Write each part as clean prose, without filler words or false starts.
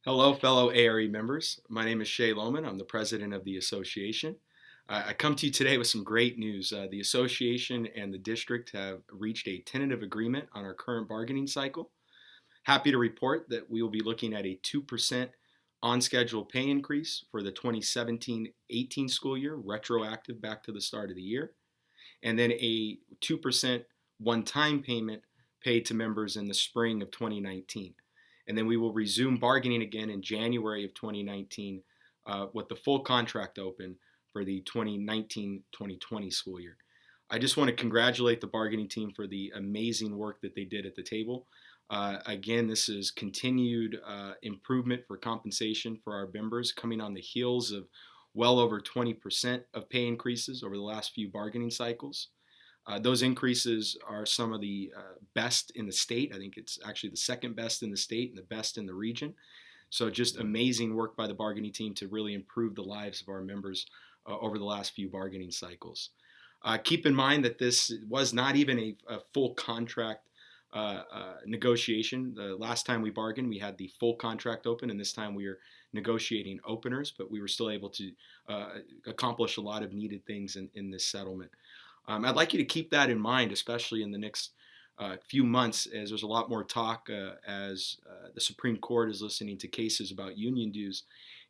Hello, fellow ARE members. My name is Shay Lohman. I'm the president of the association. I come to you today with some great news. The association and the district have reached a tentative agreement on our current bargaining cycle. Happy to report that we will be looking at a 2% on schedule pay increase for the 2017-18 school year, retroactive back to the start of the year, and then a 2% one time payment paid to members in the spring of 2019. And then we will resume bargaining again in January of 2019 with the full contract open for the 2019-2020 school year. I just want to congratulate the bargaining team for the amazing work that they did at the table. Again, this is continued improvement for compensation for our members, coming on the heels of well over 20% of pay increases over the last few bargaining cycles. Those increases are some of the best in the state. I think it's actually the second best in the state and the best in the region. So just amazing work by the bargaining team to really improve the lives of our members over the last few bargaining cycles. Keep in mind that this was not even a full contract negotiation. The last time we bargained, we had the full contract open, and this time we are negotiating openers, but we were still able to accomplish a lot of needed things in this settlement. I'd like you to keep that in mind, especially in the next few months, as there's a lot more talk as the Supreme Court is listening to cases about union dues,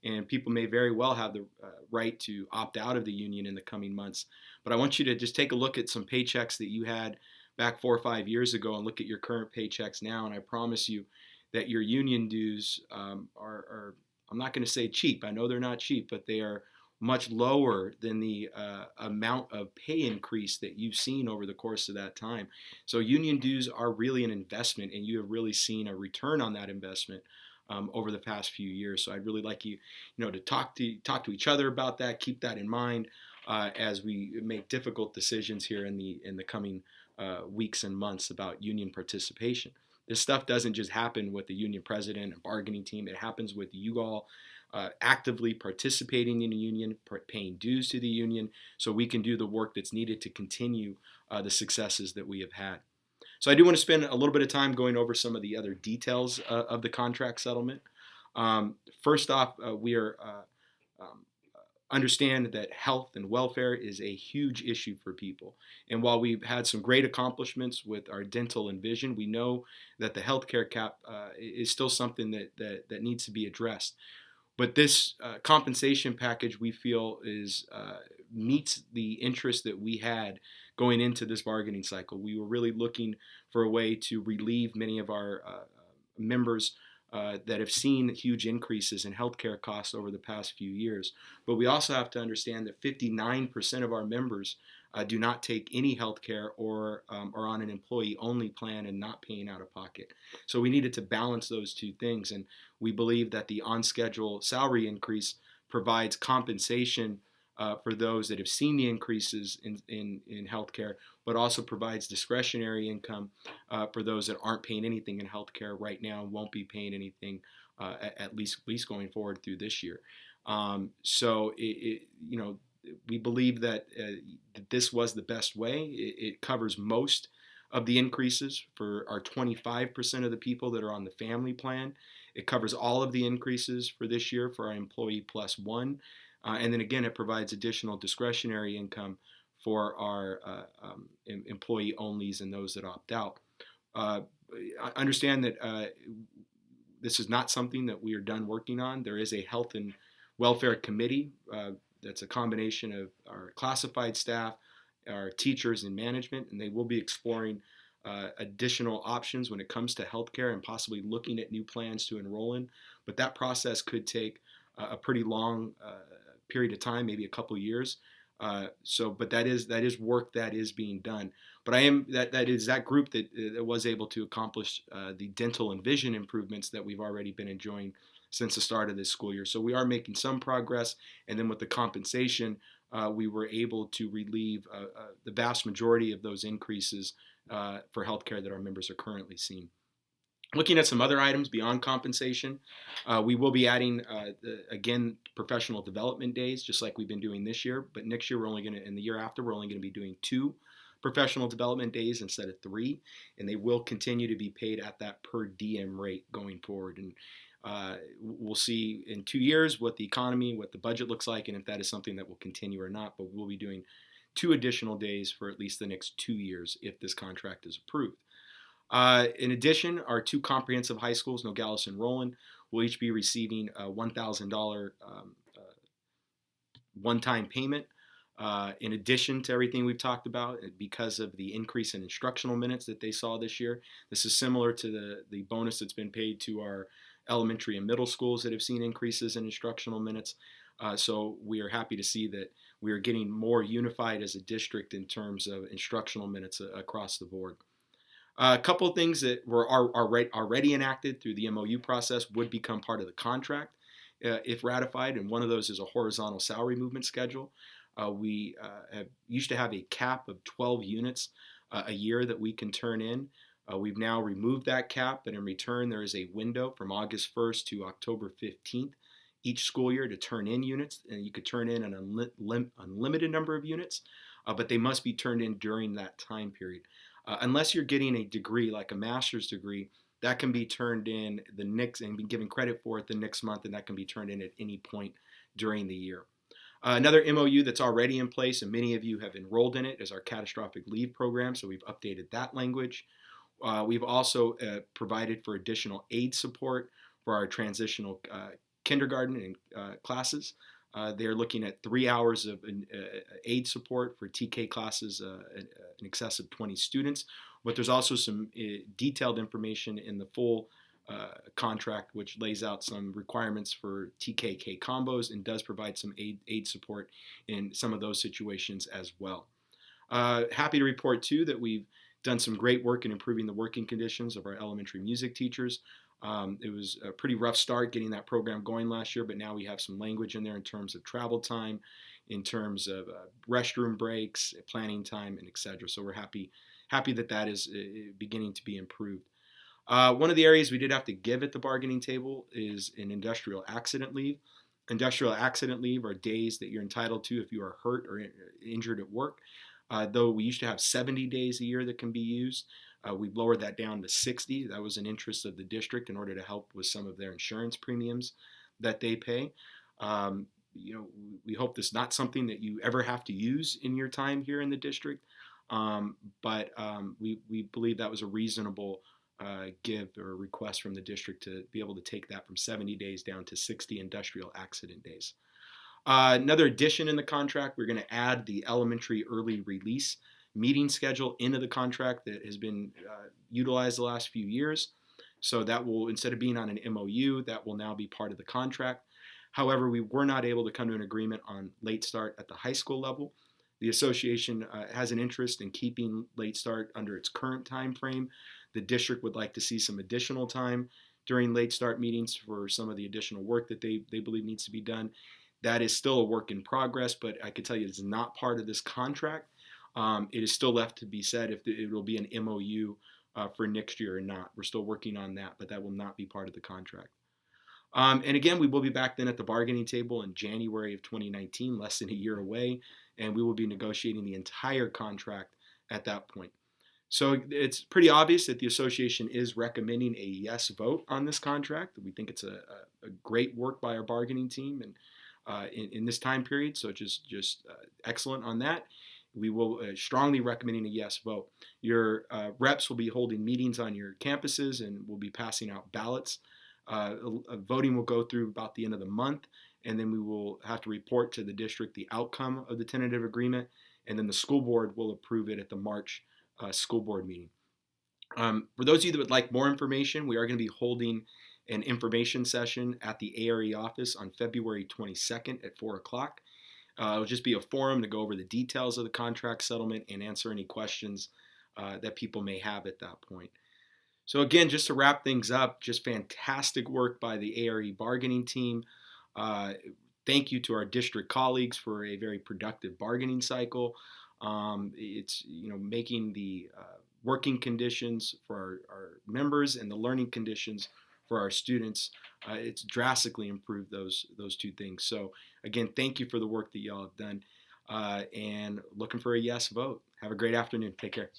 and people may very well have the right to opt out of the union in the coming months. But I want you to just take a look at some paychecks that you had back 4 or 5 years ago and look at your current paychecks now, and I promise you that your union dues are I'm not going to say cheap. I know they're not cheap, but they are much lower than the amount of pay increase that you've seen over the course of that time. So union dues are really an investment, and you have really seen a return on that investment over the past few years. So I'd really like you to talk to each other about that. Keep that in mind as we make difficult decisions here in the coming weeks and months about union participation. This stuff doesn't just happen with the union president and bargaining team. It happens with you all actively participating in a union, paying dues to the union, so we can do the work that's needed to continue the successes that we have had. So I do want to spend a little bit of time going over some of the other details of the contract settlement. First off, we are understand that health and welfare is a huge issue for people. And while we've had some great accomplishments with our dental and vision, we know that the healthcare cap is still something that needs to be addressed. But this compensation package, we feel, meets the interest that we had going into this bargaining cycle. We were really looking for a way to relieve many of our members that have seen huge increases in healthcare costs over the past few years. But we also have to understand that 59% of our members do not take any health care or are on an employee-only plan and not paying out of pocket. So we needed to balance those two things, and we believe that the on-schedule salary increase provides compensation for those that have seen the increases in health care, but also provides discretionary income for those that aren't paying anything in health care right now and won't be paying anything at least going forward through this year. We believe that this was the best way. It covers most of the increases for our 25% of the people that are on the family plan. It covers all of the increases for this year for our employee plus one. And then again, it provides additional discretionary income for our employee onlys and those that opt out. I understand that this is not something that we are done working on. There is a health and welfare committee that's a combination of our classified staff, our teachers, and management, and they will be exploring additional options when it comes to healthcare and possibly looking at new plans to enroll in. But that process could take a pretty long period of time, maybe a couple years. But that is work that is being done. But that is that group that was able to accomplish the dental and vision improvements that we've already been enjoying since the start of this school year. So we are making some progress, and then with the compensation, we were able to relieve the vast majority of those increases for healthcare that our members are currently seeing. Looking at some other items beyond compensation, we will be adding, again, professional development days, just like we've been doing this year. But next year, and the year after, we're only going to be doing 2 professional development days instead of 3. And they will continue to be paid at that per diem rate going forward. And We'll see in 2 years what the economy, what the budget looks like, and if that is something that will continue or not. But we'll be doing 2 additional days for at least the next 2 years if this contract is approved. In addition, our two comprehensive high schools, Nogales and Roland, will each be receiving a $1,000 one-time payment. In addition to everything we've talked about, because of the increase in instructional minutes that they saw this year, this is similar to the bonus that's been paid to our elementary and middle schools that have seen increases in instructional minutes. So we are happy to see that we are getting more unified as a district in terms of instructional minutes across the board. A couple of things that were already enacted through the MOU process would become part of the contract if ratified, and one of those is a horizontal salary movement schedule. We used to have a cap of 12 units a year that we can turn in. We've now removed that cap, but in return there is a window from August 1st to October 15th each school year to turn in units, and you could turn in an unlimited number of units, but they must be turned in during that time period. Unless you're getting a degree like a master's degree, that can be turned in the next and be given credit for it the next month, and that can be turned in at any point during the year. Another MOU that's already in place, and many of you have enrolled in it, is our catastrophic leave program, so we've updated that language. We've also provided for additional aid support for our transitional kindergarten and classes. They're looking at 3 hours of aid support for TK classes in excess of 20 students. But there's also some detailed information in the full contract, which lays out some requirements for TK-K combos and does provide some aid support in some of those situations as well. Happy to report, too, that we've done some great work in improving the working conditions of our elementary music teachers. It was a pretty rough start getting that program going last year, but now we have some language in there in terms of travel time, in terms of restroom breaks, planning time, and etc. So we're happy that is beginning to be improved. One of the areas we did have to give at the bargaining table is an industrial accident leave. Industrial accident leave are days that you're entitled to if you are hurt or injured at work. Though we used to have 70 days a year that can be used, we've lowered that down to 60. That was an interest of the district in order to help with some of their insurance premiums that they pay. We hope this is not something that you ever have to use in your time here in the district, but we believe that was a reasonable give or request from the district to be able to take that from 70 days down to 60 industrial accident days. Another addition in the contract, we're going to add the elementary early release meeting schedule into the contract that has been utilized the last few years. So that will, instead of being on an MOU, that will now be part of the contract. However, we were not able to come to an agreement on late start at the high school level. The association has an interest in keeping late start under its current time frame. The district would like to see some additional time during late start meetings for some of the additional work that they believe needs to be done. That is still a work in progress, but I can tell you it's not part of this contract. It is still left to be said if it will be an MOU for next year or not. We're still working on that, but that will not be part of the contract. And again, we will be back then at the bargaining table in January of 2019, less than a year away, and we will be negotiating the entire contract at that point. So it's pretty obvious that the association is recommending a yes vote on this contract. We think it's a great work by our bargaining team and in this time period, so just excellent on that. We will strongly recommending a yes vote. Your reps will be holding meetings on your campuses and will be passing out ballots. Voting will go through about the end of the month, and then we will have to report to the district the outcome of the tentative agreement, and then the school board will approve it at the March school board meeting. For those of you that would like more information, we are going to be holding an information session at the ARE office on February 22nd at 4 o'clock. It'll just be a forum to go over the details of the contract settlement and answer any questions that people may have at that point. So again, just to wrap things up, just fantastic work by the ARE bargaining team. Thank you to our district colleagues for a very productive bargaining cycle. It's making the working conditions for our members and the learning conditions for our students. It's drastically improved those two things. So again, thank you for the work that y'all have done, and looking for a yes vote. Have a great afternoon. Take care.